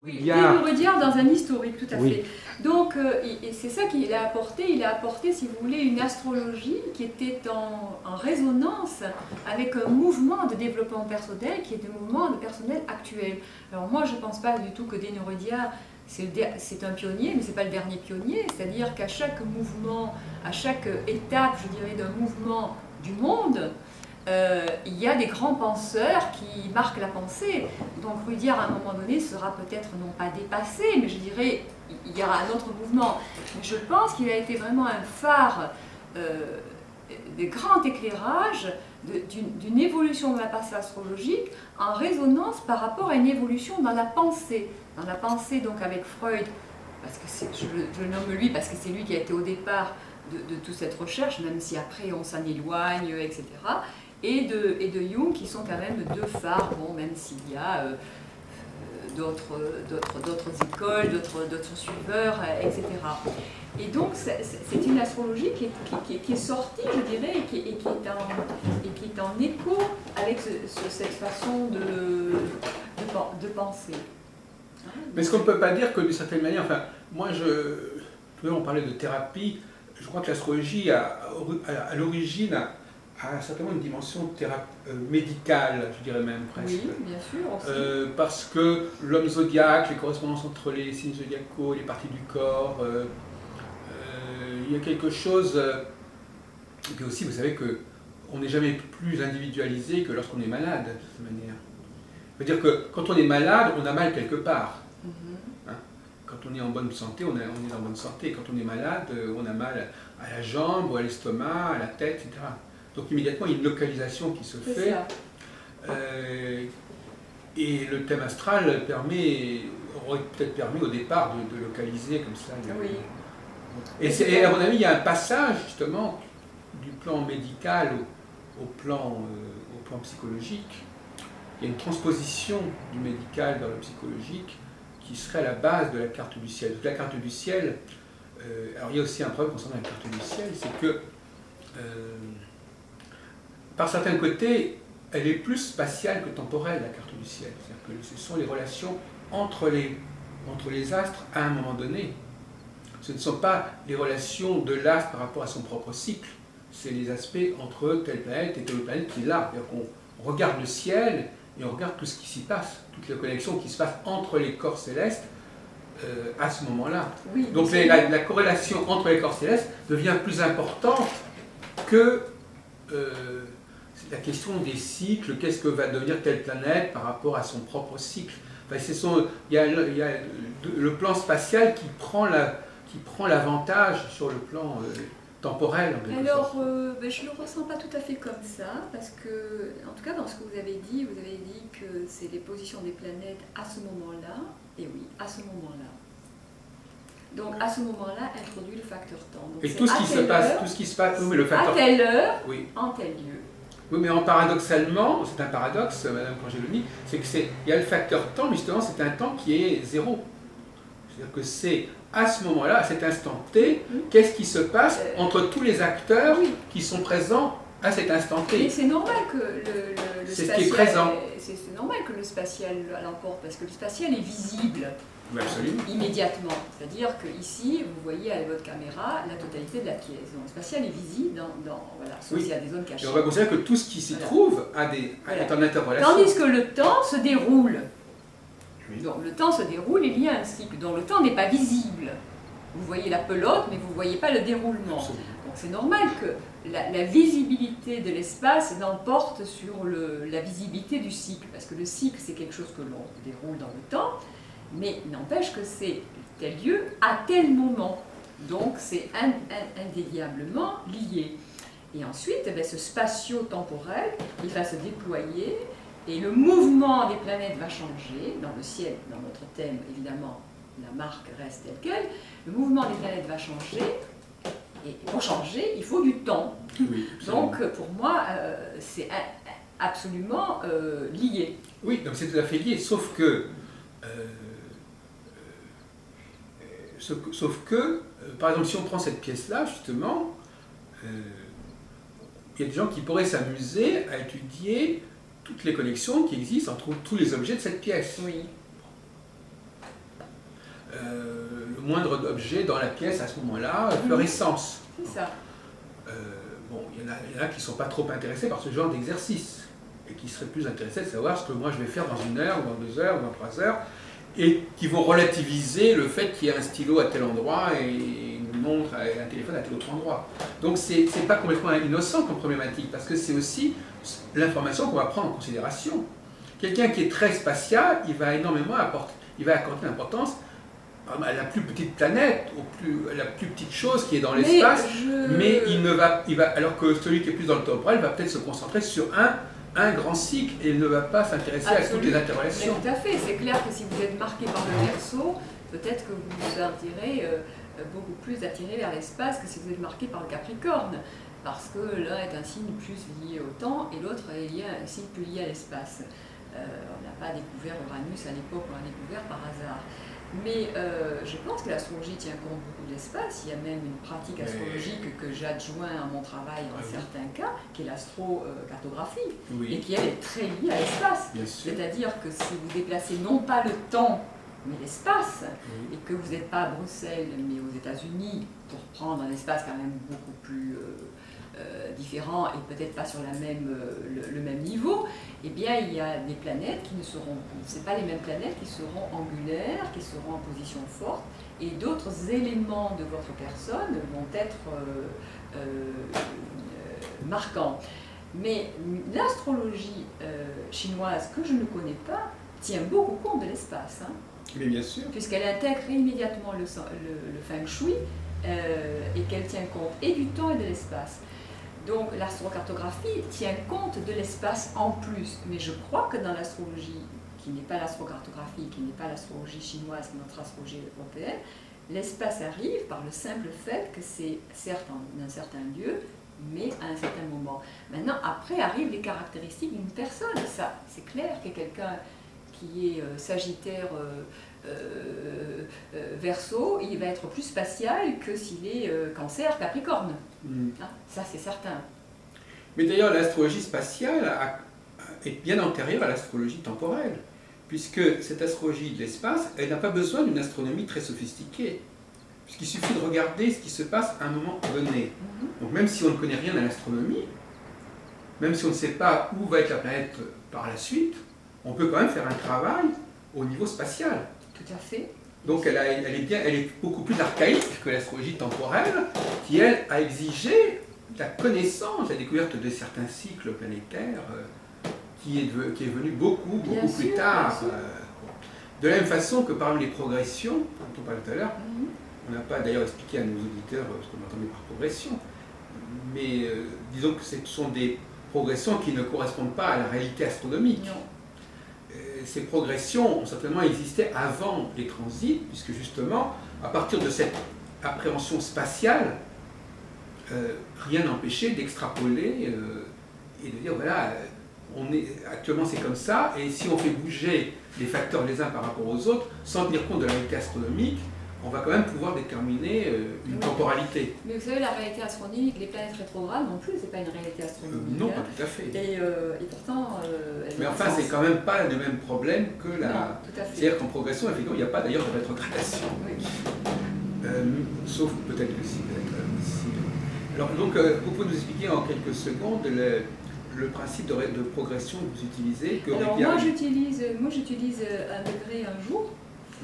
Oui, Bien. Théodore dans un historique, tout à Oui. fait. Donc, et c'est ça qu'il a apporté. Il a apporté, si vous voulez, une astrologie qui était en résonance avec un mouvement de développement personnel qui est le mouvement de personnel actuel. Alors moi, je ne pense pas du tout que Desnuridiard, c'est un pionnier, mais ce n'est pas le dernier pionnier. C'est-à-dire qu'à chaque mouvement, à chaque étape, je dirais, d'un mouvement du monde, il y a des grands penseurs qui marquent la pensée. Donc Rudyard, à un moment donné, sera peut-être non pas dépassé, mais je dirais, il y aura un autre mouvement. Mais je pense qu'il a été vraiment un phare de grand éclairage d'une évolution de la pensée astrologique en résonance par rapport à une évolution dans la pensée. Dans la pensée, donc avec Freud, parce que je le nomme lui parce que c'est lui qui a été au départ de toute cette recherche, même si après on s'en éloigne, etc. Et de Jung, qui sont quand même deux phares, bon, même s'il y a d'autres écoles, d'autres suiveurs, etc. Et donc, c'est une astrologie qui est sortie, je dirais, et qui est en écho avec cette façon de penser. Mais est-ce qu'on ne peut pas dire que d'une certaine manière, enfin, moi, tout à l'heure on parlait de thérapie, je crois que l'astrologie, à l'origine, a certainement une dimension médicale, je dirais même presque. Oui, bien sûr, aussi. Parce que l'homme zodiaque, les correspondances entre les signes zodiacaux, les parties du corps, il y a quelque chose. Et puis aussi, vous savez qu'on n'est jamais plus individualisé que lorsqu'on est malade, de cette manière. C'est-à-dire que quand on est malade, on a mal quelque part. Hein? Quand on est en bonne santé, on est en bonne santé. Quand on est malade, on a mal à la jambe, ou à l'estomac, à la tête, etc. Donc immédiatement, il y a une localisation qui se fait. Et le thème astral aurait peut-être permis au départ de localiser comme ça. Oui. Et à mon avis, il y a un passage justement du plan médical au plan psychologique. Il y a une transposition du médical vers le psychologique qui serait à la base de la carte du ciel. Donc la carte du ciel, alors il y a aussi un problème concernant la carte du ciel, c'est que par certains côtés, elle est plus spatiale que temporelle, la carte du ciel. C'est-à-dire que ce sont les relations entre les astres à un moment donné. Ce ne sont pas les relations de l'astre par rapport à son propre cycle, c'est les aspects entre telle planète et telle planète qui est là. C'est-à-dire qu'on regarde le ciel et on regarde tout ce qui s'y passe, toutes les connexions qui se passent entre les corps célestes à ce moment-là. Oui, donc la corrélation entre les corps célestes devient plus importante que la question des cycles, qu'est-ce que va devenir telle planète par rapport à son propre cycle. Enfin, il y a le plan spatial qui prend l'avantage sur le plan temporel. Alors, je ne le ressens pas tout à fait comme ça, parce que, en tout cas, dans ce que vous avez dit que c'est les positions des planètes à ce moment-là, et oui, à ce moment-là. Donc, à ce moment-là, introduit le facteur temps. Donc, et tout ce qui se passe, oui, le facteur à telle heure, oui. En tel lieu. Oui, mais paradoxalement, c'est un paradoxe, Madame Congeloni, c'est qu'il y a le facteur temps, mais justement, c'est un temps qui est zéro. C'est-à-dire que c'est à ce moment-là, à cet instant T, qu'est-ce qui se passe entre tous les acteurs qui sont présents à cet instant T. Mais c'est normal que le c'est spatial... ce qui est présent. C'est normal que le spatial l'emporte, parce que le spatial est visible. Absolument. Immédiatement. C'est-à-dire que ici, vous voyez avec votre caméra la totalité de la pièce. Donc le spatial est visible voilà, sauf s'il y a des zones cachées. Et on va considérer que tout ce qui s'y trouve est en interrelation. Tandis que le temps se déroule. Oui. Donc le temps se déroule, il y a un cycle. Donc le temps n'est pas visible. Vous voyez la pelote, mais vous ne voyez pas le déroulement. Absolument. Donc c'est normal que la visibilité de l'espace l'emporte sur la visibilité du cycle. Parce que le cycle, c'est quelque chose que l'on déroule dans le temps. Mais n'empêche que c'est tel lieu à tel moment. Donc c'est indéniablement lié. Et ensuite, ce spatio-temporel, il va se déployer et le mouvement des planètes va changer. Dans le ciel, dans notre thème, évidemment, la marque reste telle quelle. Le mouvement des planètes va changer. Et pour changer, il faut du temps. Oui, donc pour moi, c'est absolument lié. Oui, donc c'est tout à fait lié, sauf que par exemple, si on prend cette pièce-là, justement, il y a des gens qui pourraient s'amuser à étudier toutes les connexions qui existent entre tous les objets de cette pièce. Oui. le moindre objet dans la pièce à ce moment-là, fluorescence. C'est ça. Bon, il y en a qui ne sont pas trop intéressés par ce genre d'exercice et qui seraient plus intéressés de savoir ce que moi je vais faire dans 1 heure, ou dans 2 heures, ou dans 3 heures, et qui vont relativiser le fait qu'il y a un stylo à tel endroit et une montre et un téléphone à tel autre endroit. Donc c'est pas complètement innocent comme problématique, parce que c'est aussi l'information qu'on va prendre en considération. Quelqu'un qui est très spatial, il va énormément accorder l'importance à la plus petite planète, à la plus petite chose qui est dans l'espace, mais alors que celui qui est plus dans le temporel va peut-être se concentrer sur un grand cycle et il ne va pas s'intéresser à toutes les interrelations. Mais tout à fait, c'est clair que si vous êtes marqué par le Verseau, peut-être que vous vous sentirez beaucoup plus attiré vers l'espace que si vous êtes marqué par le Capricorne, parce que l'un est un signe plus lié au temps et l'autre est un signe plus lié à l'espace. On n'a pas découvert Uranus à l'époque, on l'a découvert par hasard. Mais je pense que l'astrologie tient compte beaucoup de l'espace. Il y a même une pratique astrologique que j'adjoins à mon travail dans certains cas, qui est l'astrocartographie, et qui elle est très liée à l'espace. C'est-à-dire que si vous déplacez non pas le temps, mais l'espace, et que vous n'êtes pas à Bruxelles, mais aux États-Unis, pour prendre un espace quand même beaucoup plus différents et peut-être pas sur le même niveau, eh bien il y a des planètes qui ne seront, c'est pas les mêmes planètes qui seront angulaires, qui seront en position forte, et d'autres éléments de votre personne vont être marquants. Mais l'astrologie chinoise, que je ne connais pas, tient beaucoup compte de l'espace. Hein, mais bien sûr. Puisqu'elle intègre immédiatement le feng shui et qu'elle tient compte et du temps et de l'espace. Donc l'astrocartographie tient compte de l'espace en plus, mais je crois que dans l'astrologie, qui n'est pas l'astrocartographie, qui n'est pas l'astrologie chinoise, mais notre astrologie européenne, l'espace arrive par le simple fait que c'est certes un certain lieu, mais à un certain moment. Maintenant, après arrivent les caractéristiques d'une personne. Ça, c'est clair que quelqu'un qui est Sagittaire Verseau, il va être plus spatial que s'il est Cancer Capricorne. Hein, ça, c'est certain. Mais d'ailleurs, l'astrologie spatiale est bien antérieure à l'astrologie temporelle, puisque cette astrologie de l'espace, elle n'a pas besoin d'une astronomie très sophistiquée, puisqu'il suffit de regarder ce qui se passe à un moment donné. Donc même si on ne connaît rien à l'astronomie, même si on ne sait pas où va être la planète par la suite, on peut quand même faire un travail au niveau spatial. Tout à fait. Donc elle est beaucoup plus archaïque que l'astrologie temporelle, qui elle a exigé la connaissance, la découverte de certains cycles planétaires, qui est venu beaucoup plus tard. De la même façon que par les progressions, dont on parlait tout à l'heure, on n'a pas d'ailleurs expliqué à nos auditeurs ce qu'on entendait par progression, mais disons que ce sont des progressions qui ne correspondent pas à la réalité astronomique. Non. Ces progressions ont certainement existé avant les transits, puisque justement, à partir de cette appréhension spatiale, rien n'empêchait d'extrapoler et de dire voilà, actuellement c'est comme ça, et si on fait bouger les facteurs les uns par rapport aux autres, sans tenir compte de la réalité astronomique, on va quand même pouvoir déterminer une temporalité. Mais vous savez, la réalité astronomique, les planètes rétrogrades non plus, c'est pas une réalité astronomique. Non, pas tout à fait. Et pourtant... mais enfin, c'est quand même pas le même problème que la... Non, tout à fait. C'est-à-dire qu'en progression, effectivement, il n'y a pas d'ailleurs de rétrogradation. Oui. Sauf peut-être que si. Alors, donc, vous pouvez nous expliquer en quelques secondes le principe de progression que vous utilisez. Alors, moi, j'utilise 1 degré un jour.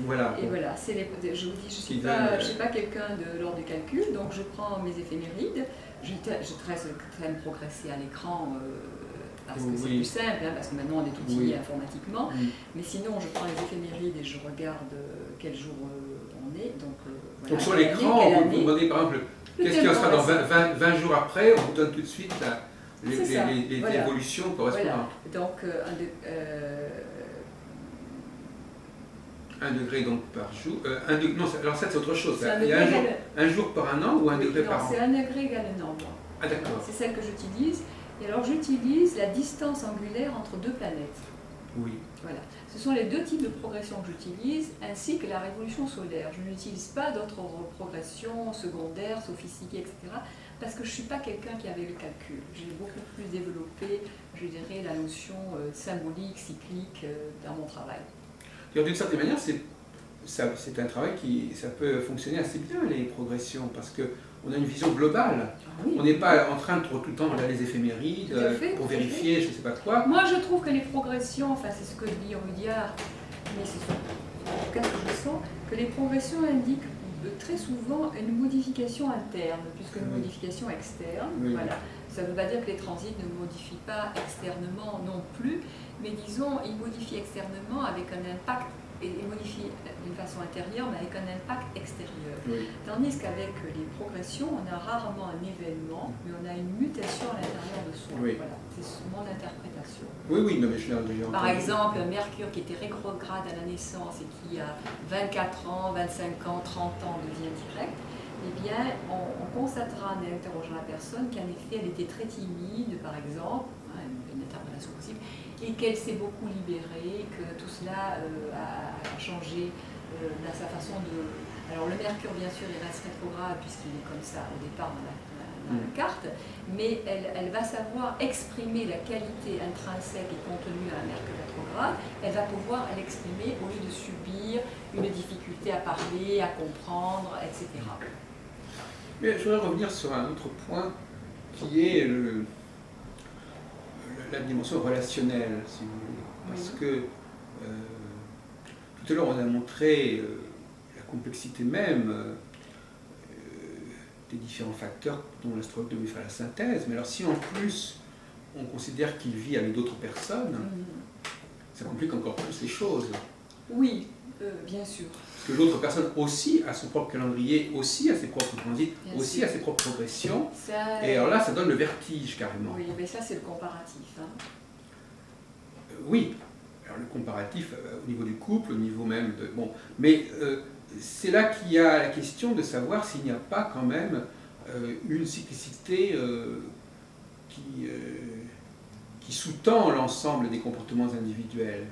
Voilà. Et voilà, je vous dis, je ne suis pas quelqu'un de l'ordre du calcul, donc je prends mes éphémérides, je traîne progresser à l'écran parce que c'est plus simple, hein, parce que maintenant on est outillé informatiquement, mais sinon je prends les éphémérides et je regarde quel jour on est. Voilà, donc sur l'écran, vous demandez par exemple, qu'est-ce qui en sera dans 20 jours après, on vous donne tout de suite les voilà. évolutions correspondantes. Voilà. Donc 1 degré donc par jour. Non, alors ça c'est autre chose. Il y a un jour par un an ou 1 degré par an? C'est 1 degré égale un an. Ah d'accord. C'est celle que j'utilise. Et alors j'utilise la distance angulaire entre deux planètes. Oui. Voilà. Ce sont les deux types de progression que j'utilise, ainsi que la révolution solaire. Je n'utilise pas d'autres progressions secondaires, sophistiquées, etc. Parce que je ne suis pas quelqu'un qui avait le calcul. J'ai beaucoup plus développé, je dirais, la notion symbolique, cyclique dans mon travail. D'une certaine manière, c'est c'est un travail ça peut fonctionner assez bien, les progressions, parce qu'on a une vision globale. Oui. On n'est pas en train de tout le temps regarder les éphémérides pour vérifier je ne sais pas quoi. Moi, je trouve que les progressions, enfin c'est ce que dit Rudyard, mais c'est en tout cas ce que je sens, que les progressions indiquent très souvent une modification interne, plus qu'une modification externe. Oui. Voilà. Ça ne veut pas dire que les transits ne modifient pas externement non plus, mais disons, ils modifient externement avec un impact, et ils modifient d'une façon intérieure, mais avec un impact extérieur. Oui. Tandis qu'avec les progressions, on a rarement un événement, mais on a une mutation à l'intérieur de soi. Oui. Voilà, c'est mon interprétation. Oui, oui, non, mais je l'ai entendu. Par exemple, Mercure qui était rétrograde à la naissance et qui à 24 ans, 25 ans, 30 ans devient direct, eh bien, on constatera en interrogeant la personne qu'en effet, elle était très timide, par exemple, hein, une interprétation possible, et qu'elle s'est beaucoup libérée, que tout cela a changé dans sa façon de... Alors le Mercure, bien sûr, il reste rétrograde puisqu'il est comme ça au départ dans la carte, mais elle va savoir exprimer la qualité intrinsèque et contenue à un Mercure rétrograde. Elle va pouvoir l'exprimer au lieu de subir une difficulté à parler, à comprendre, etc. Mais je voudrais revenir sur un autre point qui est la dimension relationnelle, si vous voulez. Parce que tout à l'heure on a montré la complexité même des différents facteurs dont l'astrologue devait faire la synthèse. Mais alors si en plus on considère qu'il vit avec d'autres personnes, ça complique encore plus les choses. Oui, bien sûr. Parce que l'autre personne aussi a son propre calendrier, aussi a ses propres transits, Bien aussi sûr. a ses propres progressions. Ça, Et alors là, ça donne le vertige carrément. oui, mais ça c'est le comparatif. Hein. Oui, alors le comparatif au niveau du couple, au niveau même de... Bon, mais c'est là qu'il y a la question de savoir s'il n'y a pas quand même une cyclicité qui sous-tend l'ensemble des comportements individuels.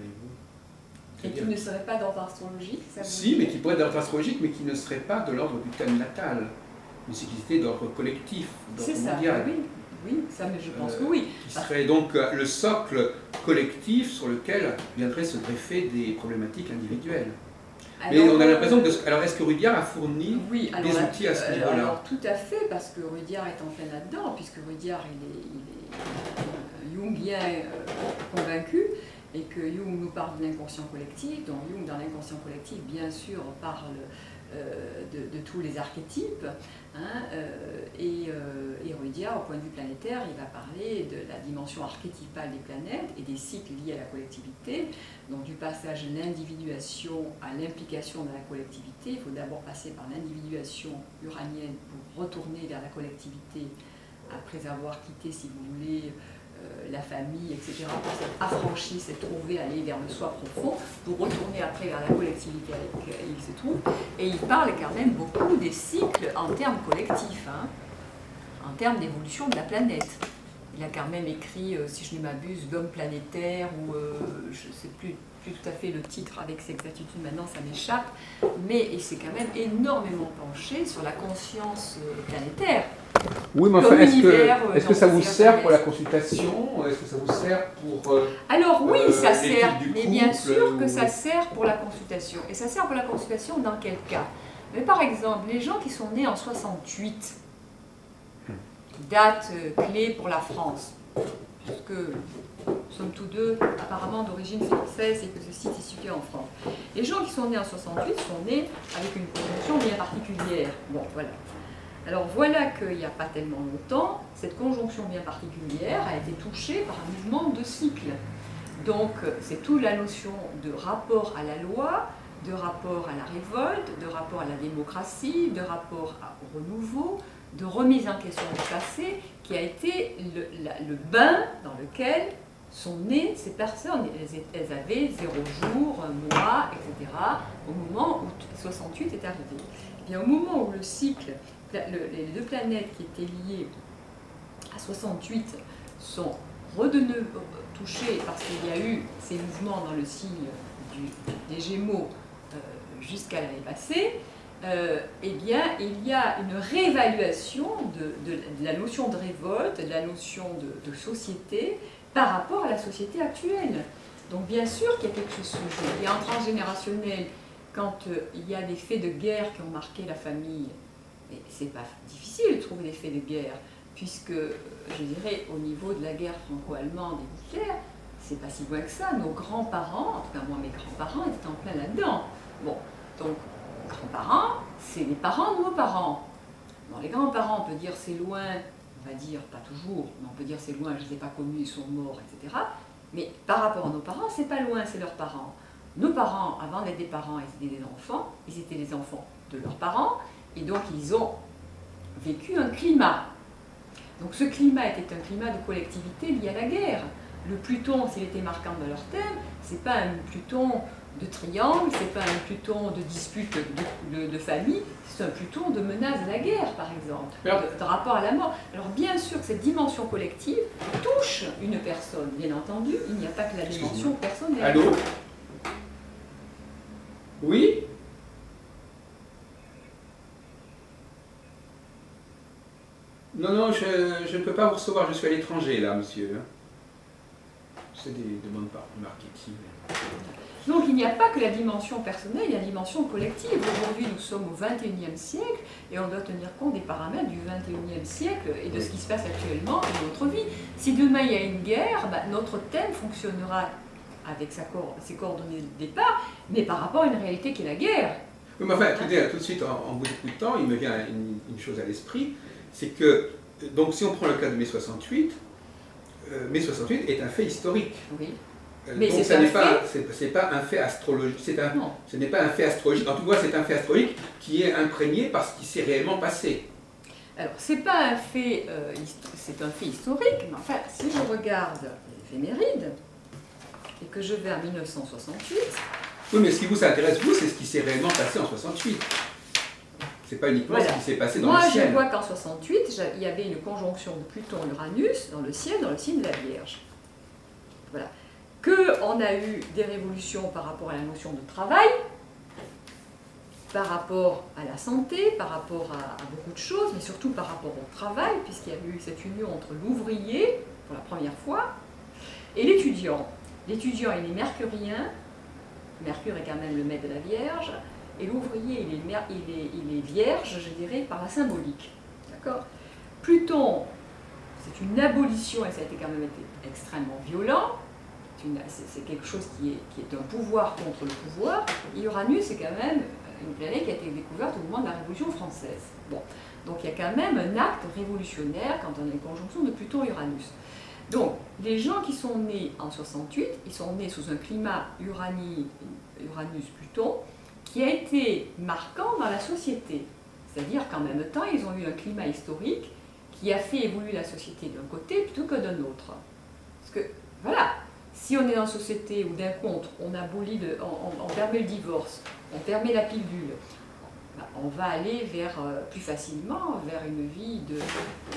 Et qui ne serait pas d'ordre astrologique, ça vous Si, mais qui pourrait être d'ordre astrologique, mais qui ne serait pas de l'ordre du thème natal. Une cyclicité d'ordre collectif, d'ordre mondial. Oui, oui, ça, mais je pense que oui. Qui serait donc le socle collectif sur lequel viendraient se greffer des problématiques individuelles. Mais on a l'impression que... Alors, est-ce que Rudyard a fourni des outils à ce niveau-là? Alors, tout à fait, parce que Rudyard est en plein là-dedans, puisque Rudyard, il est jungien convaincu, et que Jung nous parle de l'inconscient collectif. Donc Jung, dans l'inconscient collectif, bien sûr, parle de tous les archétypes, hein, et Rudyard, au point de vue planétaire, il va parler de la dimension archétypale des planètes et des cycles liés à la collectivité. Donc du passage de l'individuation à l'implication dans la collectivité, il faut d'abord passer par l'individuation uranienne pour retourner vers la collectivité après avoir quitté, si vous voulez, la famille, etc., pour s'être affranchi, s'être trouvé, aller vers le soi profond, pour retourner après vers la collectivité avec laquelle il se trouve. Et il parle quand même beaucoup des cycles en termes collectifs, hein, en termes d'évolution de la planète. Il a quand même écrit, si je ne m'abuse, L'homme planétaire, ou je ne sais plus tout à fait le titre avec exactitude, maintenant ça m'échappe, mais il s'est quand même énormément penché sur la conscience planétaire. Oui, mais enfin, est-ce que ça vous sert pour la consultation? Est-ce que ça vous sert pour... Alors oui, ça sert, mais bien sûr que ça sert pour la consultation. Et ça sert pour la consultation dans quel cas? Mais par exemple, les gens qui sont nés en 68, date clé pour la France, puisque nous sommes tous deux apparemment d'origine française et que ce site est situé en France. Les gens qui sont nés en 68 sont nés avec une conjonction bien particulière. Bon, voilà. Alors voilà qu'il n'y a pas tellement longtemps, cette conjonction bien particulière a été touchée par un mouvement de cycle. Donc c'est toute la notion de rapport à la loi, de rapport à la révolte, de rapport à la démocratie, de rapport au renouveau, de remise en question du passé, qui a été le bain dans lequel sont nées ces personnes. Elles avaient 0 jour, 1 mois, etc. au moment où 68 est arrivé. Et bien, au moment où le cycle, les deux planètes qui étaient liées à 68 sont touchées parce qu'il y a eu ces mouvements dans le signe des Gémeaux jusqu'à l'année passée, eh bien, il y a une réévaluation de la notion de révolte, de la notion de société par rapport à la société actuelle. Donc bien sûr qu'il y a quelque chose qui se joue. Et en transgénérationnel, quand il y a des faits de guerre qui ont marqué la famille, et c'est pas difficile de trouver des faits de guerre, puisque, je dirais, au niveau de la guerre franco-allemande et d'Hitler, c'est pas si loin que ça. Nos grands-parents, en tout cas moi mes grands-parents étaient en plein là-dedans. Bon, donc, grands-parents, c'est les parents de nos parents. Bon, les grands-parents, on peut dire c'est loin, on va dire, pas toujours, mais on peut dire c'est loin, je ne les ai pas connus, ils sont morts, etc. Mais par rapport à nos parents, c'est pas loin, c'est leurs parents. Nos parents, avant d'être des parents, ils étaient des enfants, ils étaient les enfants de leurs parents, et donc ils ont vécu un climat. Donc ce climat était un climat de collectivité lié à la guerre. Le Pluton, s'il était marquant dans leur thème, c'est pas un Pluton de triangle, c'est pas un Pluton de dispute de famille, c'est un Pluton de menace de la guerre, par exemple, de rapport à la mort. Alors bien sûr que cette dimension collective touche une personne, bien entendu, il n'y a pas que la dimension personnelle. Allô? Oui? Non, non, je ne peux pas vous recevoir, je suis à l'étranger là, monsieur. C'est des demandes par marketing. Donc il n'y a pas que la dimension personnelle, il y a la dimension collective. Aujourd'hui, nous sommes au XXIe siècle et on doit tenir compte des paramètres du XXIe siècle et de ce qui se passe actuellement dans notre vie. Si demain il y a une guerre, notre thème fonctionnera avec ses coordonnées de départ, mais par rapport à une réalité qui est la guerre. Oui, mais enfin, écoutez, tout de suite, en vous écoutant, il me vient une chose à l'esprit, c'est que, donc si on prend le cas de mai 68, mai 68 est un fait historique. Oui. Mais donc c'est pas un fait astrologique, ce n'est pas un fait astrologique, en tout cas c'est un fait astrologique qui est imprégné par ce qui s'est réellement passé. Alors c'est pas un fait, c'est un fait historique, mais enfin si je regarde l'éphéméride et que je vais à 1968... Oui, mais ce qui vous intéresse, vous, c'est ce qui s'est réellement passé en 68. C'est pas uniquement ce qui s'est passé dans le ciel. Moi je vois qu'en 68, il y avait une conjonction de Pluton-Uranus dans le ciel de la Vierge. Voilà. Qu'on a eu des révolutions par rapport à la notion de travail, par rapport à la santé, par rapport à beaucoup de choses, mais surtout par rapport au travail, puisqu'il y a eu cette union entre l'ouvrier, pour la première fois, et l'étudiant. L'étudiant, il est mercurien, Mercure est quand même le maître de la Vierge, et l'ouvrier, il est vierge, je dirais, par la symbolique. D'accord ? Pluton, c'est une abolition, et ça a été quand même extrêmement violent. C'est quelque chose qui est un pouvoir contre le pouvoir. Et Uranus, c'est quand même une planète qui a été découverte au moment de la Révolution française. Bon. Donc il y a quand même un acte révolutionnaire quand on a une conjonction de Pluton et Uranus. Donc, les gens qui sont nés en 68, ils sont nés sous un climat Uranus-Pluton qui a été marquant dans la société. C'est-à-dire qu'en même temps, ils ont eu un climat historique qui a fait évoluer la société d'un côté plutôt que d'un autre. Parce que, voilà, si on est dans une société où d'un contre, on permet le divorce, on permet la pilule, on va aller plus facilement vers une vie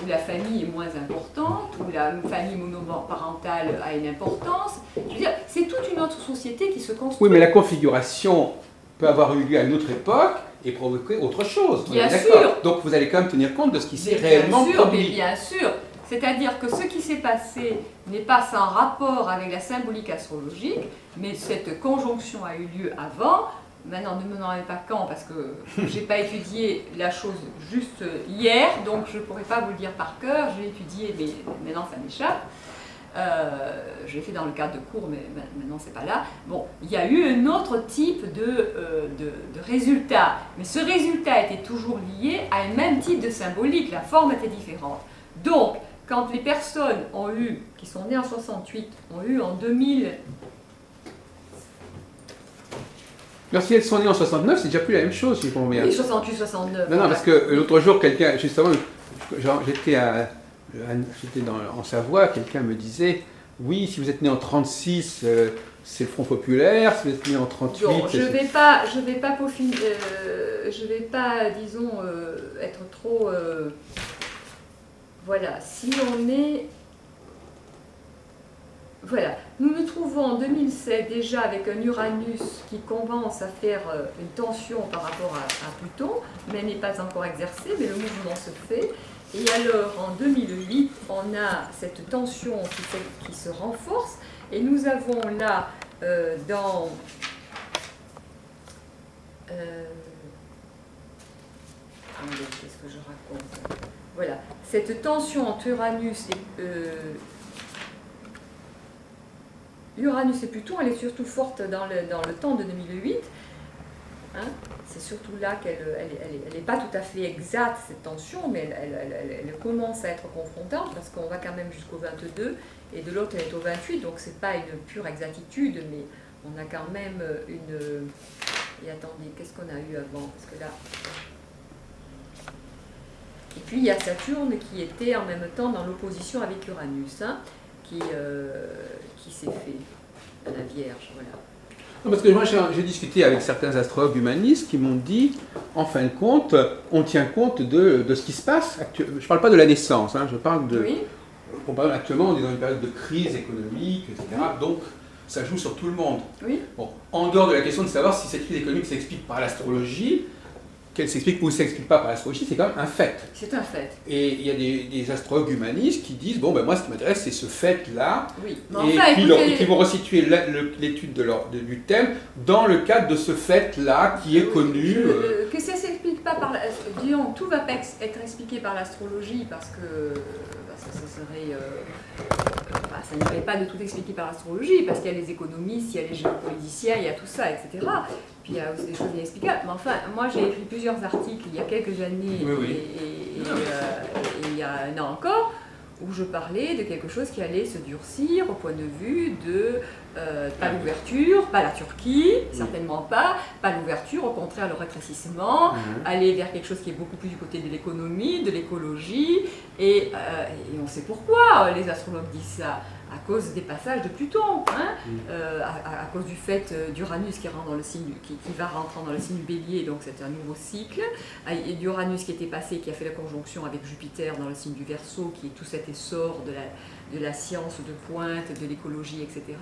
où la famille est moins importante, où la famille monoparentale a une importance. Je veux dire, c'est toute une autre société qui se construit. Oui, mais la configuration peut avoir eu lieu à une autre époque et provoquer autre chose. Bien sûr. Donc vous allez quand même tenir compte de ce qui s'est réellement produit. Bien sûr. C'est-à-dire que ce qui s'est passé n'est pas sans rapport avec la symbolique astrologique, mais cette conjonction a eu lieu avant. Maintenant, ne me demandez pas quand, parce que je n'ai pas étudié la chose juste hier, donc je ne pourrais pas vous le dire par cœur. Je l'ai étudié, mais maintenant ça m'échappe. Je l'ai fait dans le cadre de cours, mais maintenant c'est pas là. Bon, il y a eu un autre type de résultat, mais ce résultat était toujours lié à un même type de symbolique, la forme était différente. Donc, quand les personnes qui sont nées en 68, ont eu en 2000... Alors si elles sont nées en 69, c'est déjà plus la même chose, si je comprends bien. Oui, 68, 69. Non, parce que l'autre jour, quelqu'un, justement, j'étais en Savoie, quelqu'un me disait, oui, si vous êtes né en 36, c'est le Front Populaire, si vous êtes né en 38... Donc, je vais pas, disons, être trop... voilà, si on est... Voilà, nous nous trouvons en 2007 déjà avec un Uranus qui commence à faire une tension par rapport à Pluton, mais n'est pas encore exercée, mais le mouvement se fait. Et alors en 2008, on a cette tension qui se renforce, et nous avons là, Attendez, qu'est-ce que je raconte? Voilà, cette tension entre Uranus et Pluton, elle est surtout forte dans le temps de 2008. Hein, c'est surtout là qu'elle n'est pas tout à fait exacte, cette tension, mais elle commence à être confrontante parce qu'on va quand même jusqu'au 22 et de l'autre elle est au 28, donc c'est pas une pure exactitude, mais on a quand même une... Et attendez, qu'est-ce qu'on a eu avant? Parce que là... Et puis il y a Saturne qui était en même temps dans l'opposition avec Uranus, hein, qui s'est fait à la Vierge, voilà. Non, parce que moi j'ai discuté avec certains astrologues humanistes qui m'ont dit, en fin de compte, on tient compte de ce qui se passe actuellement. Je ne parle pas de la naissance, hein, je parle de... Oui. Actuellement, on est dans une période de crise économique, etc. Donc, ça joue sur tout le monde. Oui. Bon, en dehors de la question de savoir si cette crise économique s'explique par l'astrologie, qu'elle s'explique ou ne s'explique pas par l'astrologie, c'est quand même un fait. C'est un fait. Et il y a des astrologues humanistes qui disent, bon, ben moi, ce qui m'intéresse, c'est ce fait-là. Oui. Et enfin, puis qui vont resituer l'étude du thème dans le cadre de ce fait-là qui est connu. Que ça ne s'explique pas par... Disons, tout ne va pas être expliqué par l'astrologie parce que ça serait... ça n'irait pas de tout expliquer par l'astrologie, parce qu'il y a les économistes, il y a les géopoliticiens, il y a tout ça, etc. Puis il y a aussi des choses inexplicables. Mais enfin, moi j'ai écrit plusieurs articles il y a quelques années, et il y a un an encore, où je parlais de quelque chose qui allait se durcir au point de vue de pas l'ouverture, pas la Turquie, certainement pas l'ouverture, au contraire le rétrécissement, aller vers quelque chose qui est beaucoup plus du côté de l'économie, de l'écologie, et on sait pourquoi les astrologues disent ça, à cause des passages de Pluton, hein, à cause du fait d'Uranus qui va rentrer dans le signe du Bélier, donc c'est un nouveau cycle, et d'Uranus qui était passé, qui a fait la conjonction avec Jupiter dans le signe du Verseau, qui est tout cet essor de la science de pointe, de l'écologie, etc.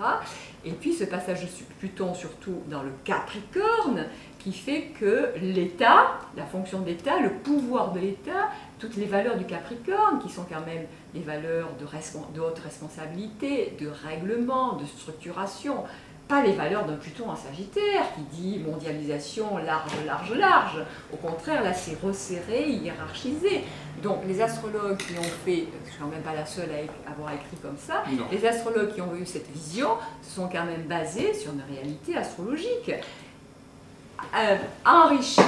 Et puis ce passage de Pluton surtout dans le Capricorne, qui fait que l'État, la fonction de l'État, le pouvoir de l'État, toutes les valeurs du Capricorne, qui sont quand même des valeurs de haute responsabilité, de règlement, de structuration, pas les valeurs d'un Pluton en Sagittaire qui dit mondialisation large, large, large. Au contraire, là c'est resserré, hiérarchisé. Donc les astrologues qui ont fait, je ne suis quand même pas la seule à avoir écrit comme ça, les astrologues qui ont eu cette vision se sont quand même basés sur une réalité astrologique, enrichie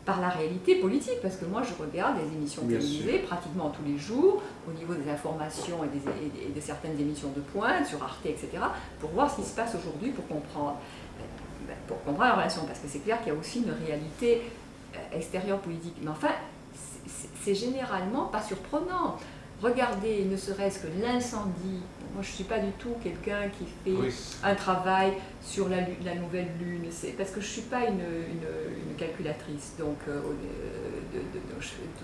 par la réalité politique, parce que moi je regarde des émissions télévisées pratiquement tous les jours, au niveau des informations et de certaines émissions de pointe, sur Arte, etc., pour voir ce qui se passe aujourd'hui, pour comprendre la relation, parce que c'est clair qu'il y a aussi une réalité extérieure politique. Mais enfin, c'est généralement pas surprenant. Regardez, ne serait-ce que l'incendie. Moi, je ne suis pas du tout quelqu'un qui fait un travail sur la nouvelle lune. C'est parce que je ne suis pas une calculatrice. Donc,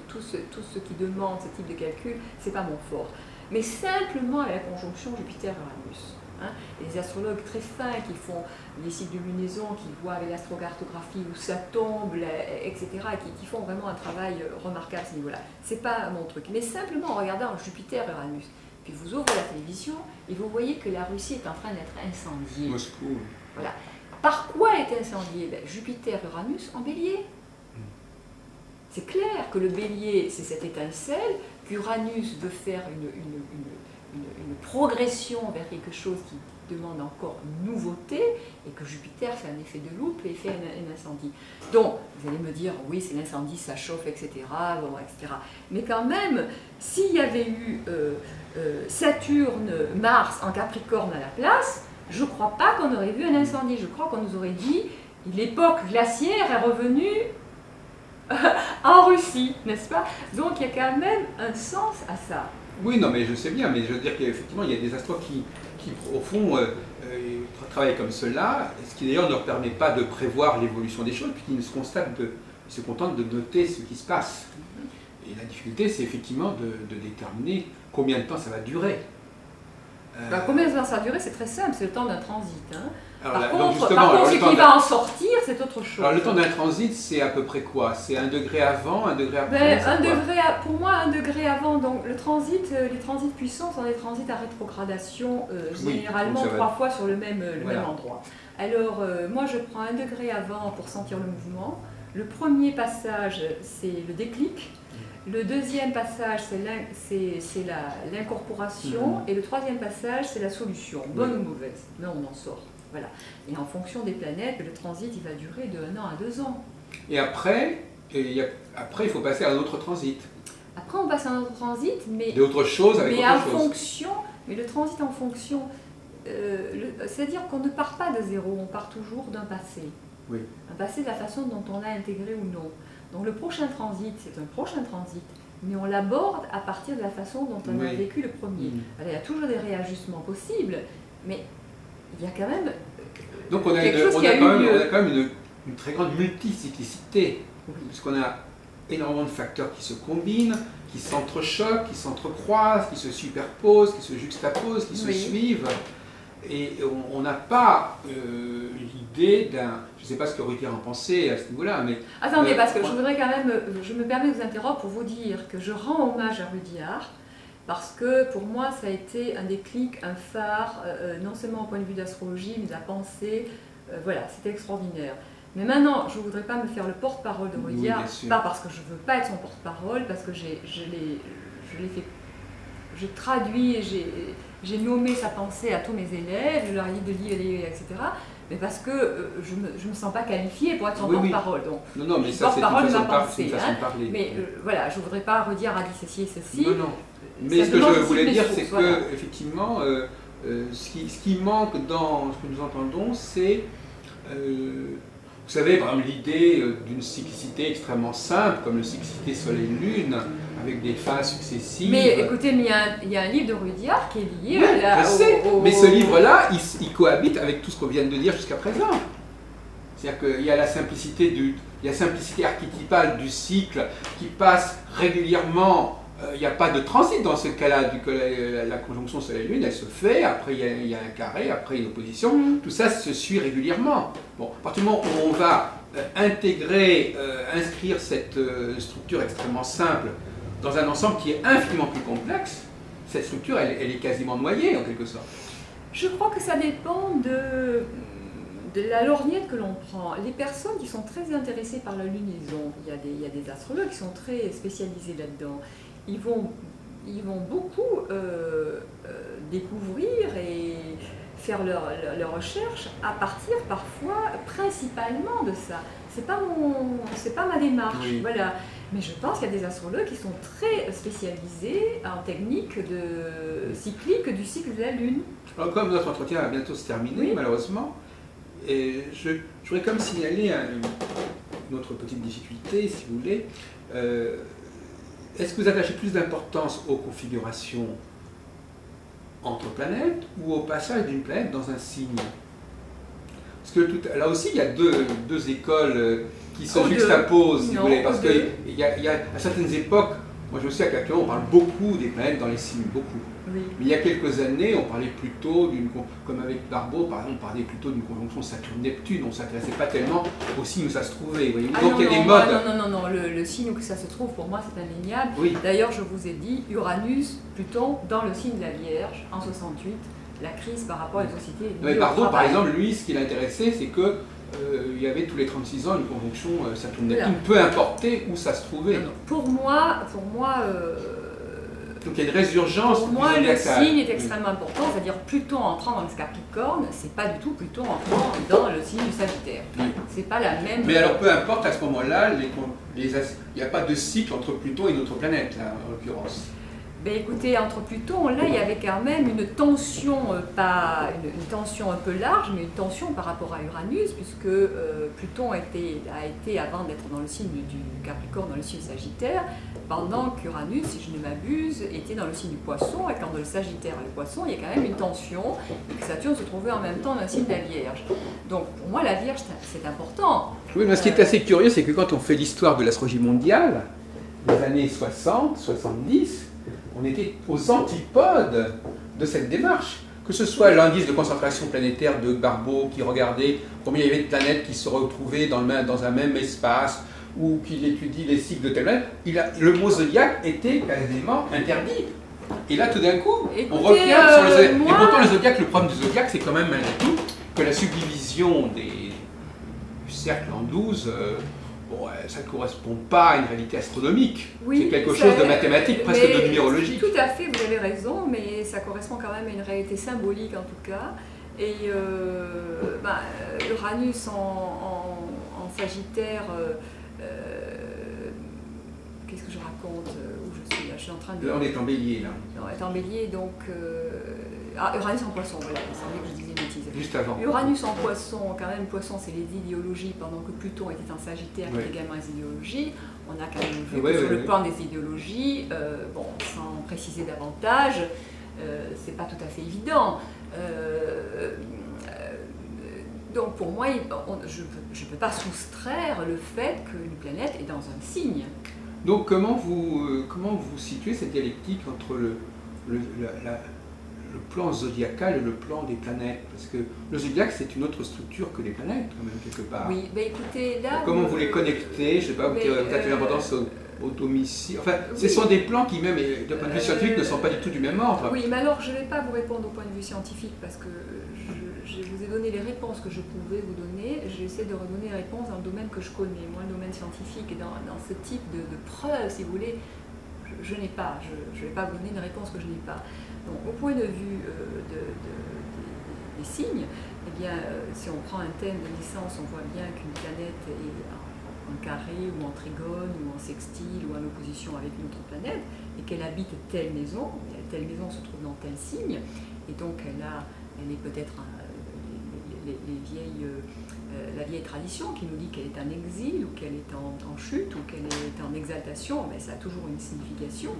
tout ce qui demande ce type de calcul, ce n'est pas mon fort. Mais simplement à la conjonction Jupiter-Uranus. Hein, les astrologues très fins qui font les cycles de lunaison, qui voient avec l'astrocartographie où ça tombe, etc., qui font vraiment un travail remarquable à ce niveau-là. C'est pas mon truc. Mais simplement en regardant Jupiter-Uranus, puis vous ouvrez la télévision et vous voyez que la Russie est en train d'être incendiée. Moscou. Voilà. Par quoi elle est incendiée? Jupiter-Uranus en Bélier. C'est clair que le Bélier, c'est cette étincelle, qu'Uranus veut faire une progression vers quelque chose qui demande encore une nouveauté, et que Jupiter fait un effet de loupe et fait un incendie. Donc, vous allez me dire, oui, c'est l'incendie, ça chauffe, etc., bon, etc. Mais quand même, s'il y avait eu Saturne, Mars en Capricorne à la place, je ne crois pas qu'on aurait vu un incendie. Je crois qu'on nous aurait dit, l'époque glaciaire est revenue en Russie, n'est-ce pas? Donc, il y a quand même un sens à ça. Oui, non, mais je sais bien, mais je veux dire qu'effectivement, il y a des astrologues qui au fond, travaillent comme cela, ce qui d'ailleurs ne leur permet pas de prévoir l'évolution des choses, puisqu'ils se contentent de noter ce qui se passe. Et la difficulté, c'est effectivement de déterminer combien de temps ça va durer. Combien de temps ça va durer, c'est très simple, c'est le temps d'un transit. Hein. Alors, par contre, ce qui va en sortir, c'est autre chose. Alors le temps d'un transit, c'est à peu près quoi? C'est 1 degré avant, 1 degré après? Pour moi, 1 degré avant. Donc le transit, les transits puissants sont des transits à rétrogradation, généralement 3 fois sur le même endroit. Alors moi, je prends 1 degré avant pour sentir le mouvement. Le premier passage, c'est le déclic. Le deuxième passage, c'est l'incorporation. Et le troisième passage, c'est la solution, bonne ou mauvaise. Mais on en sort. Voilà. Et en fonction des planètes, le transit, il va durer de 1 an à 2 ans. Et après, il faut passer à un autre transit. Après, on passe à un autre transit, mais d'autres choses avec autre chose. Mais le transit en fonction, c'est-à-dire qu'on ne part pas de zéro, on part toujours d'un passé. Oui. Un passé de la façon dont on l'a intégré ou non. Donc le prochain transit, c'est un prochain transit, mais on l'aborde à partir de la façon dont on a vécu le premier. Alors, il y a toujours des réajustements possibles, mais il y a quand même donc on a quand même une très grande multicyclicité, puisqu'on a énormément de facteurs qui se combinent, qui s'entrechoquent, qui s'entrecroisent, qui se superposent, qui se juxtaposent, qui se suivent. Et on n'a pas l'idée d'un... Je ne sais pas ce que Rudyard en pensait à ce niveau-là, mais... Attendez, parce que je voudrais quand même... Je me permets de vous interrompre pour vous dire que je rends hommage à Rudyard, parce que pour moi, ça a été un déclic, un phare, non seulement au point de vue d'astrologie, mais de la pensée. Voilà, c'était extraordinaire. Mais maintenant, je ne voudrais pas me faire le porte-parole de Rudyard, pas parce que je ne veux pas être son porte-parole, parce que je l'ai fait... Je traduis et j'ai nommé sa pensée à tous mes élèves, je leur ai dit de lire, etc. Mais parce que je ne me sens pas qualifiée pour être son porte-parole. Donc, non, mais ça, c'est une façon de parler. Mais voilà, je ne voudrais pas redire à dire ceci et ceci. Non. Mais ce que je voulais dire, c'est que, effectivement, ce qui manque dans ce que nous entendons, c'est, vous savez, par exemple, l'idée d'une cyclicité extrêmement simple, comme la cyclicité Soleil-Lune, avec des phases successives. Mais écoutez, il y a un livre de Rudyard qui est lié mais ce livre-là, il cohabite avec tout ce qu'on vient de dire jusqu'à présent. C'est-à-dire qu'il y a la simplicité archétypale du cycle qui passe régulièrement. Il n'y a pas de transit dans ce cas-là, la conjonction Soleil-Lune, elle se fait, après il y a un carré, après une opposition, tout ça se suit régulièrement. Bon, à partir du moment où on va inscrire cette structure extrêmement simple dans un ensemble qui est infiniment plus complexe, cette structure, elle est quasiment noyée en quelque sorte. Je crois que ça dépend de la lorgnette que l'on prend. Les personnes qui sont très intéressées par la lunaison, il y a des astrologues qui sont très spécialisés là-dedans, ils vont beaucoup découvrir et faire leurs recherches à partir parfois principalement de ça. C'est pas ma démarche, voilà. Mais je pense qu'il y a des astrologues qui sont très spécialisés en technique cyclique du cycle de la Lune. Alors, comme notre entretien va bientôt se terminer, malheureusement, et je voudrais comme signaler une autre petite difficulté, si vous voulez. Est-ce que vous attachez plus d'importance aux configurations entre planètes ou au passage d'une planète dans un signe? Parce que là aussi, il y a deux écoles qui se juxtaposent, si vous voulez, parce qu'il y a à certaines époques, moi je sais qu'actuellement on parle beaucoup des planètes dans les signes, beaucoup. Oui. Mais il y a quelques années, on parlait plutôt comme avec Barbeau, par exemple, on parlait plutôt d'une conjonction Saturne-Neptune, on ne s'intéressait pas tellement au signe où ça se trouvait. Voyez. Donc il y a des modes. Non, le signe où ça se trouve, pour moi, c'est indéniable. Oui. D'ailleurs, je vous ai dit, Uranus, Pluton, dans le signe de la Vierge, en 68, la crise par rapport à la société. Mais Barbeau, par exemple, lui, ce qui l'intéressait, c'est que il y avait tous les 36 ans une conjonction Saturne-Neptune, peu importe où ça se trouvait. Non. Pour moi donc il y a une résurgence. Pour moi, le signe est extrêmement important, c'est-à-dire Pluton entrant dans le Capricorne, c'est pas du tout Pluton entrant dans le signe du Sagittaire. C'est pas la même. Mais alors peu importe, à ce moment-là, il n'y a pas de cycle entre Pluton et une autre planète, là, en l'occurrence. Ben écoutez, entre Pluton, là, il y avait quand même une tension, pas une tension un peu large, mais une tension par rapport à Uranus, puisque Pluton a été, avant d'être dans le signe du Capricorne, dans le signe Sagittaire, pendant qu'Uranus, si je ne m'abuse, était dans le signe du Poisson, et quand le Sagittaire et le Poisson, il y a quand même une tension, et que Saturne se trouvait en même temps dans le signe de la Vierge. Donc pour moi, la Vierge, c'est important. Oui, mais ce qui est assez curieux, c'est que quand on fait l'histoire de l'astrologie mondiale, les années 60, 70, on était aux antipodes de cette démarche. Que ce soit l'indice de concentration planétaire de Barbeau qui regardait combien il y avait de planètes qui se retrouvaient dans un même espace, ou qu'il étudie les cycles de telle planète, le mot zodiaque était quasiment interdit. Et là, tout d'un coup, on revient sur le zodiaque. Et pourtant, le zodiaque, le problème du zodiaque, c'est quand même malgré tout que la subdivision du cercle en 12, ça ne correspond pas à une réalité astronomique. Oui, c'est quelque chose de mathématique, presque de numérologique. Tout à fait, vous avez raison, mais ça correspond quand même à une réalité symbolique en tout cas. Et Uranus en Sagittaire, qu'est-ce que je raconte où je suis là? Je suis en train de... On est en bélier là. On est en bélier, donc... Uranus en poisson, voilà, il semblait que je disais une bêtise. Juste avant. Uranus en poisson, quand même, poisson c'est les idéologies, pendant que Pluton était en Sagittaire, qui est également les idéologies. On a quand même vu que sur le plan des idéologies, sans préciser davantage, c'est pas tout à fait évident. Donc pour moi, je ne peux pas soustraire le fait qu'une planète est dans un signe. Donc comment vous situez cette dialectique entre le plan zodiacal et le plan des planètes? Parce que le zodiaque, c'est une autre structure que les planètes, quand même, quelque part. Oui, mais écoutez, là... Comment vous les connectez? Je ne sais pas, vous avez une importance au domicile. Enfin, ce sont des plans qui, même d'un point de vue scientifique, ne sont pas du tout du même ordre. Oui, mais alors, je ne vais pas vous répondre au point de vue scientifique, parce que je vous ai donné les réponses que je pouvais vous donner. J'essaie de redonner les réponses dans le domaine que je connais. Moi, le domaine scientifique, et dans ce type de preuves, si vous voulez, je n'ai pas. Je ne vais pas vous donner une réponse que je n'ai pas. Donc, au point de vue des signes, eh bien, si on prend un thème de naissance, on voit bien qu'une planète est en carré ou en trigone ou en sextile ou en opposition avec une autre planète et qu'elle habite telle maison se trouve dans tel signe, et donc elle est peut-être la vieille tradition qui nous dit qu'elle est en exil ou qu'elle est en chute ou qu'elle est en exaltation, mais ça a toujours une signification.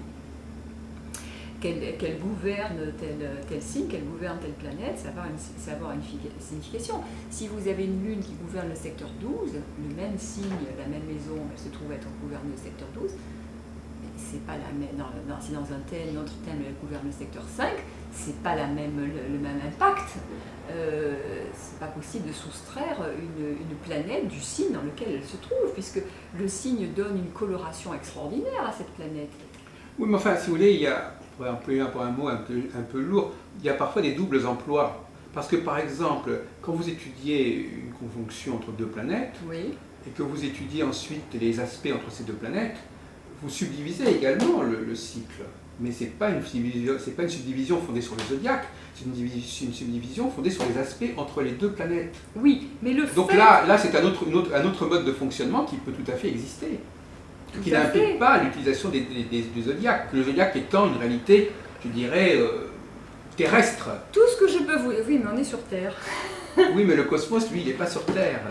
Qu'elle gouverne tel signe, qu'elle gouverne telle planète, ça va avoir une signification. Si vous avez une lune qui gouverne le secteur 12, le même signe, la même maison, elle se trouve être gouvernée au secteur 12, c'est pas la même. Si dans un autre thème, elle gouverne le secteur 5, c'est pas le même impact. C'est pas possible de soustraire une planète du signe dans lequel elle se trouve, puisque le signe donne une coloration extraordinaire à cette planète. Oui, mais enfin, si vous voulez, il y a, pour employer un mot un peu lourd, il y a parfois des doubles emplois. Parce que, par exemple, quand vous étudiez une conjonction entre deux planètes, oui, et que vous étudiez ensuite les aspects entre ces deux planètes, vous subdivisez également le cycle. Mais ce n'est pas une subdivision fondée sur le zodiaque, c'est une subdivision fondée sur les aspects entre les deux planètes. Oui, mais Donc là c'est un autre mode de fonctionnement qui peut tout à fait exister, qui n'implique pas l'utilisation du zodiaque. Le zodiaque étant une réalité, je dirais, terrestre. Tout ce que je peux vous... Oui, mais on est sur Terre. Oui, mais le cosmos, lui, il n'est pas sur Terre.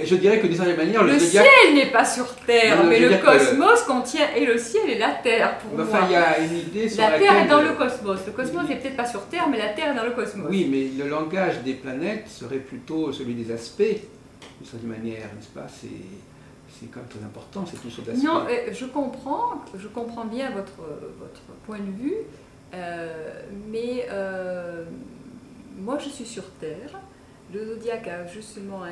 Je dirais que d'une certaine manière, le zodiaque... ciel n'est pas sur Terre, mais le cosmos contient et le ciel et la Terre pour moi. Enfin, il y a une idée sur la Terre est dans le cosmos. Le cosmos n'est peut-être pas sur Terre, mais la Terre est dans le cosmos. Oui, mais le langage des planètes serait plutôt celui des aspects, d'une certaine manière, n'est-ce pas? C'est quand même très important, c'est tout sur d'aspect. Non, je comprends bien votre point de vue, mais moi je suis sur Terre. Le zodiaque a justement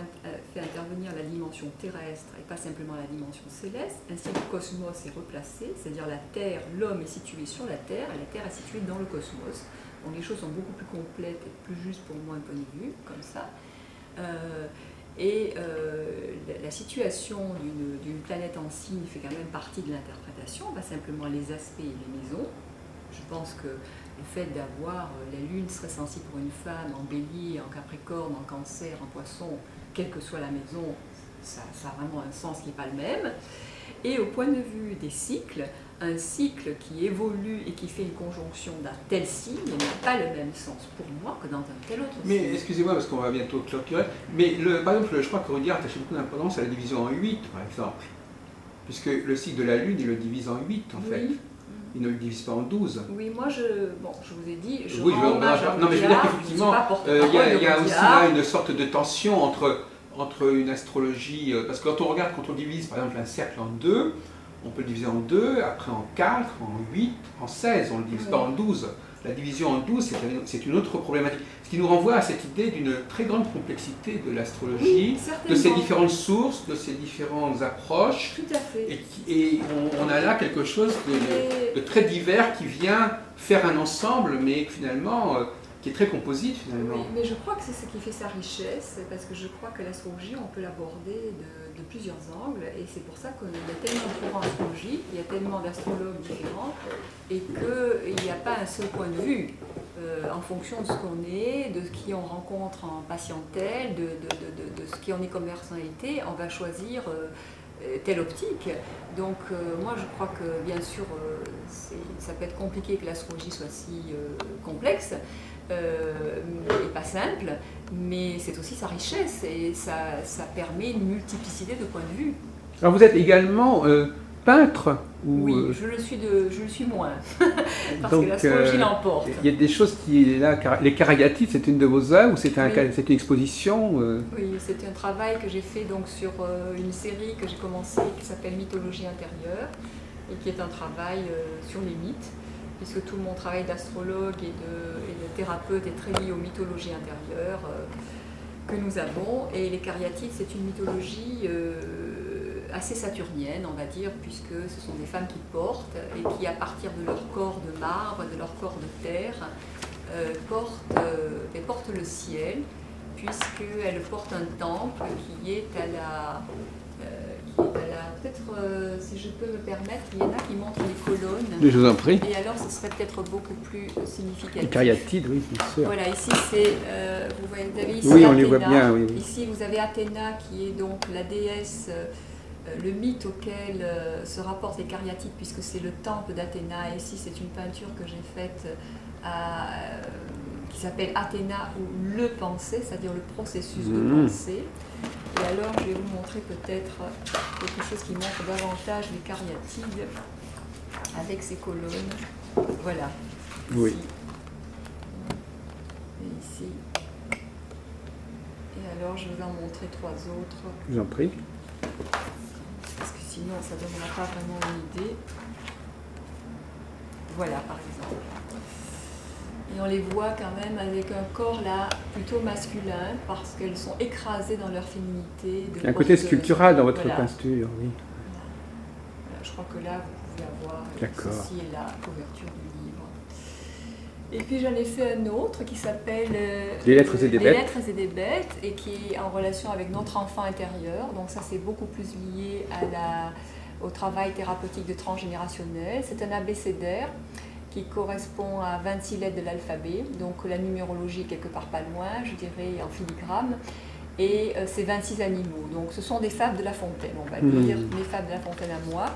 fait intervenir la dimension terrestre et pas simplement la dimension céleste. Ainsi, le cosmos est replacé, c'est-à-dire la Terre, l'homme est situé sur la Terre et la Terre est située dans le cosmos. Donc les choses sont beaucoup plus complètes et plus justes pour moi, un point de vue, comme ça. La situation d'une planète en signe fait quand même partie de l'interprétation, pas simplement les aspects et les maisons. Je pense que le fait d'avoir la Lune très sensible pour une femme en Bélier, en Capricorne, en Cancer, en Poisson, quelle que soit la maison, ça a vraiment un sens qui n'est pas le même. Et au point de vue des cycles, un cycle qui évolue et qui fait une conjonction d'un tel signe n'a pas le même sens pour moi que dans un tel autre signe. Mais excusez-moi parce qu'on va bientôt clôturer, mais par exemple, je crois que Rudyard attache beaucoup d'importance à la division en 8, par exemple, puisque le cycle de la Lune, il le divise en 8 en fait. Il ne le divise pas en 12. Oui, moi, je vous ai dit, oui, non, mais je veux dire qu'effectivement, il y a aussi là une sorte de tension entre une astrologie, parce que quand on divise par exemple un cercle en 2, on peut le diviser en 2, après en 4, en 8, en 16, on ne le divise pas en 12. la division en 12, c'est une autre problématique. Ce qui nous renvoie à cette idée d'une très grande complexité de l'astrologie, oui, de ses différentes sources, de ses différentes approches. Tout à fait. Et on a là quelque chose de très divers qui vient faire un ensemble, mais finalement qui est très composite finalement. Oui, mais je crois que c'est ce qui fait sa richesse, parce que je crois que l'astrologie, on peut l'aborder de plusieurs angles, et c'est pour ça qu'il y a tellement de courants astrologiques, il y a tellement d'astrologues différents, et qu'il n'y a pas un seul point de vue. En fonction de ce qu'on est, de qui on rencontre en patientèle, de ce qui en est comme personnalité, on va choisir telle optique. Donc moi je crois que bien sûr ça peut être compliqué que l'astrologie soit si complexe et pas simple, mais c'est aussi sa richesse et ça permet une multiplicité de points de vue. Alors vous êtes également peintre ou, oui, je le suis moins, parce que l'astrologie l'emporte. Il y a des choses qui, là, les Karayatis, c'est une de vos œuvres ou c'est oui. une exposition Oui, c'est un travail que j'ai fait donc, sur une série que j'ai commencée qui s'appelle Mythologie intérieure et qui est un travail sur les mythes, puisque tout mon travail d'astrologue et de thérapeute est très lié aux mythologies intérieures que nous avons. Et les Karayatis, c'est une mythologie assez saturnienne, on va dire, puisque ce sont des femmes qui portent et qui, à partir de leur corps de marbre, de leur corps de terre, portent le ciel, puisqu'elles portent un temple qui est à la... peut-être, si je peux me permettre, il y en a qui montrent les colonnes. Je vous en prie. Et alors, ce serait peut-être beaucoup plus significatif. Les Karayatis, oui, bien sûr. Voilà, ici, c'est... vous avez ici oui, Athéna. On les voit bien, oui, oui. Ici, vous avez Athéna, qui est donc la déesse... le mythe auquel se rapportent les Karayatis, puisque c'est le temple d'Athéna. Et ici, c'est une peinture que j'ai faite qui s'appelle Athéna ou le penser, c'est-à-dire le processus de pensée. Et alors, je vais vous montrer peut-être quelque chose qui montre davantage les Karayatis avec ces colonnes. Voilà. Oui. Ici. Et ici. Et alors, je vais en montrer trois autres. Je vous en prie. Parce que sinon ça ne donnera pas vraiment une idée. Voilà par exemple. Et on les voit quand même avec un corps là plutôt masculin parce qu'elles sont écrasées dans leur féminité. Il y a un côté sculptural dans votre voilà. peinture, oui. Voilà, je crois que là vous pouvez avoir ceci et la couverture du livre. Et puis j'en ai fait un autre qui s'appelle Les lettres et des bêtes. Les lettres et des bêtes et qui est en relation avec notre enfant intérieur. Donc ça c'est beaucoup plus lié au travail thérapeutique de transgénérationnel. C'est un abécédaire qui correspond à 26 lettres de l'alphabet. Donc la numérologie quelque part pas loin, je dirais en filigrane. Et c'est 26 animaux. Donc ce sont des fables de La Fontaine, on va dire, mes fables de La Fontaine à moi.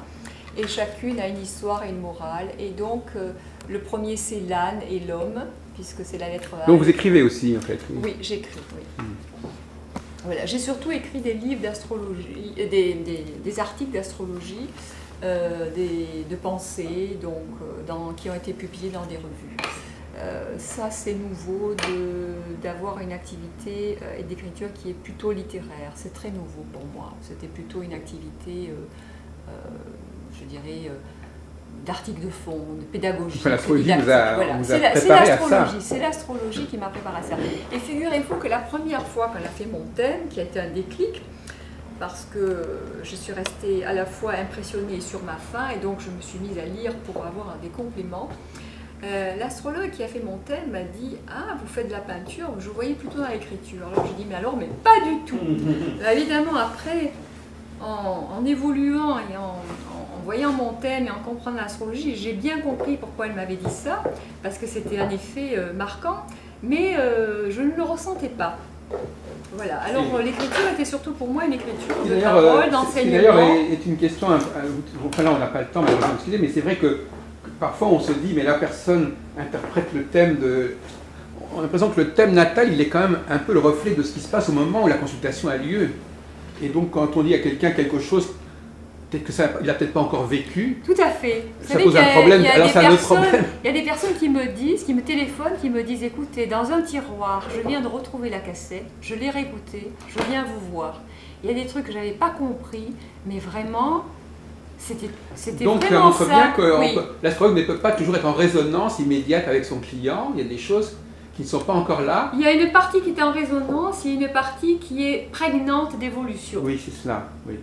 Et chacune a une histoire et une morale. Et donc, le premier, c'est l'âne et l'homme, puisque c'est la lettre A. Donc, vous écrivez aussi, en fait. Oui, j'écris, oui. Voilà. J'ai surtout écrit des livres d'astrologie, des articles d'astrologie, de pensée, donc, qui ont été publiés dans des revues. Ça, c'est nouveau d'avoir une activité d'écriture qui est plutôt littéraire. C'est très nouveau pour moi. C'était plutôt une activité... je dirais, d'articles de fond, de pédagogie. L'astrologie vous a préparé à ça. C'est l'astrologie qui m'a préparé à ça. Et figurez-vous que la première fois qu'on a fait mon thème, qui a été un déclic, parce que je suis restée à la fois impressionnée sur ma faim, et donc je me suis mise à lire pour avoir des compléments. L'astrologue qui a fait mon thème m'a dit « Ah, vous faites de la peinture, je vous voyais plutôt dans l'écriture. » Alors j'ai dit « Mais alors, mais pas du tout !» Évidemment, après... En évoluant et en voyant mon thème et en comprenant l'astrologie, j'ai bien compris pourquoi elle m'avait dit ça, parce que c'était un effet marquant, mais je ne le ressentais pas. Voilà. Alors l'écriture était surtout pour moi une écriture de parole, d'enseignement. D'ailleurs, est une question, enfin là on n'a pas le temps malheureusement d'excuser, mais c'est vrai que parfois on se dit, mais la personne interprète le thème de... On a l'impression que le thème natal, il est quand même un peu le reflet de ce qui se passe au moment où la consultation a lieu. Et donc, quand on dit à quelqu'un quelque chose, peut-être que il n'a peut-être pas encore vécu. Tout à fait. Ça pose un problème. Alors, c'est un autre problème. Il y a des personnes qui me disent, qui me téléphonent, qui me disent écoutez, dans un tiroir, je viens de retrouver la cassette, je l'ai réécoutée, je viens vous voir. Il y a des trucs que je n'avais pas compris, mais vraiment, C'était Donc, ça vraiment montre bien ça. que Oui. l'astrologue ne peut pas toujours être en résonance immédiate avec son client. Il y a des choses qui ne sont pas encore là. Il y a une partie qui est en résonance, il y a une partie qui est prégnante d'évolution. Oui, c'est cela. Oui.